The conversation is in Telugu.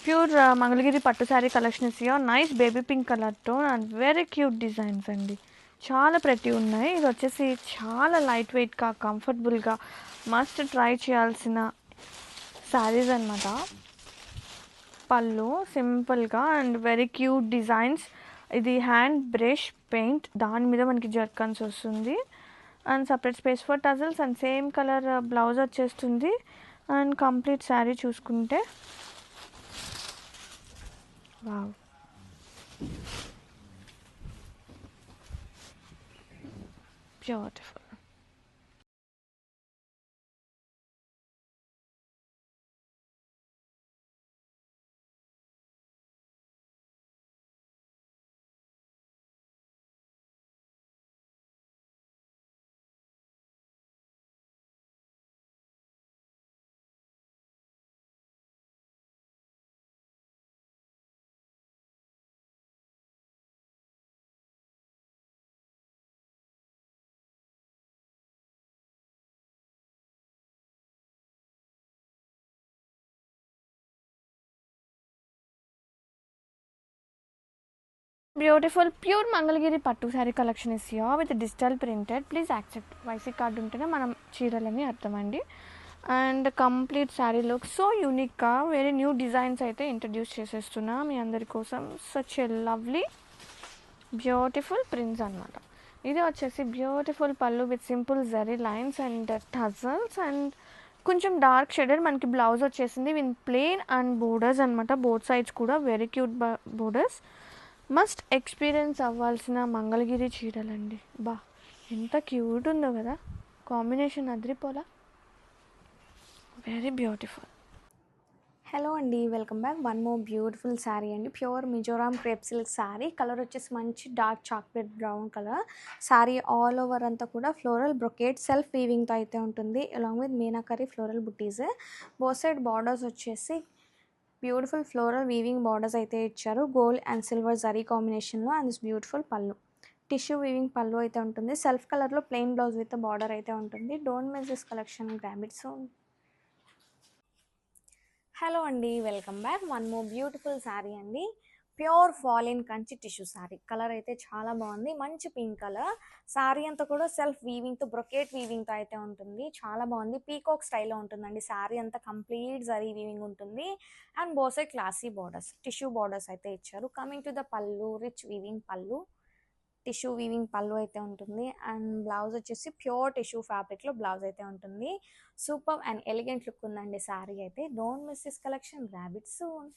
ప్యూర్ మంగళగిరి పట్టు sari collection is here. Nice baby pink colour tone and very cute designs అండి. చాలా ప్రతి ఉన్నాయి. ఇది వచ్చేసి చాలా లైట్ వెయిట్గా కంఫర్టబుల్గా మస్ట్ ట్రై చేయాల్సిన శారీస్ అనమాట. పళ్ళు సింపుల్గా అండ్ వెరీ క్యూట్ డిజైన్స్. ఇది హ్యాండ్ బ్రష్ పెయింట్, దాని మీద మనకి జర్కన్స్ వస్తుంది and separate space for tassels and same colour blouse వచ్చేస్తుంది. అండ్ కంప్లీట్ శారీ చూసుకుంటే wow, beautiful. Beautiful pure Mangalagiri పట్టు sari collection is here with digital printed. Please accept వైసీ కార్డు ఉంటేనే మనం చీరలని అర్థమండి. And complete sari look so యూనిక్గా వేరే న్యూ డిజైన్స్ అయితే ఇంట్రడ్యూస్ చేసేస్తున్నా మీ అందరి కోసం. Such a lovely beautiful prints అనమాట. ఇది వచ్చేసి బ్యూటిఫుల్ పళ్ళు with simple zari lines and tassels and కొంచెం డార్క్ షేడెడ్ మనకి బ్లౌజ్ వచ్చేసింది విత్ ప్లెయిన్ అండ్ బోర్డర్స్ అనమాట. బోత్ సైడ్స్ కూడా very cute borders. Must experience అవ్వాల్సిన మంగళగిరి చీరలండి. బా ఎంత క్యూట్ ఉందో కదా, కాంబినేషన్ అద్రిపోలా, వెరీ బ్యూటిఫుల్. హలో అండి, welcome back. One more beautiful sari అండి. Pure Mizoram crepe silk sari. Colour వచ్చేసి మంచి dark chocolate brown colour. Sari all over అంతా కూడా ఫ్లోరల్ బ్రొకేట్ సెల్ఫ్ వీవింగ్తో అయితే ఉంటుంది, along with meenakari floral buttis. Both side borders వచ్చేసి బ్యూటిఫుల్ ఫ్లోరల్ వీవింగ్ బార్డర్స్ అయితే ఇచ్చారు, గోల్డ్ అండ్ సిల్వర్ జరీ కాంబినేషన్లో. అండ్ దిస్ బ్యూటిఫుల్ పళ్ళు, టిష్యూ వీవింగ్ పళ్ళు అయితే ఉంటుంది. సెల్ఫ్ కలర్లో ప్లెయిన్ బ్లౌజ్ విత్ బార్డర్ అయితే ఉంటుంది. Don't miss this collection, grab it soon. Hello అండి, welcome back. One more beautiful sari అండి. ప్యూర్ ఫాలిన్ కంచి టిష్యూ శారీ. కలర్ అయితే చాలా బాగుంది, మంచి పింక్ కలర్. శారీ అంతా కూడా సెల్ఫ్ వీవింగ్తో బ్రొకేట్ వీవింగ్తో అయితే ఉంటుంది, చాలా బాగుంది. పీకాక్ స్టైల్లో ఉంటుందండి శారీ అంతా, కంప్లీట్ జరీ వీవింగ్ ఉంటుంది. అండ్ బోసే క్లాసీ బార్డర్స్, టిష్యూ బార్డర్స్ అయితే ఇచ్చారు. కమింగ్ టు ద పళ్ళు, రిచ్ వీవింగ్ పళ్ళు, టిష్యూ వీవింగ్ పళ్ళు అయితే ఉంటుంది. అండ్ బ్లౌజ్ వచ్చేసి ప్యూర్ టిష్యూ ఫ్యాబ్రిక్లో బ్లౌజ్ అయితే ఉంటుంది. సూపర్ అండ్ ఎలిగెంట్ లుక్ ఉందండి శారీ అయితే. Don't miss this collection, grab it soon.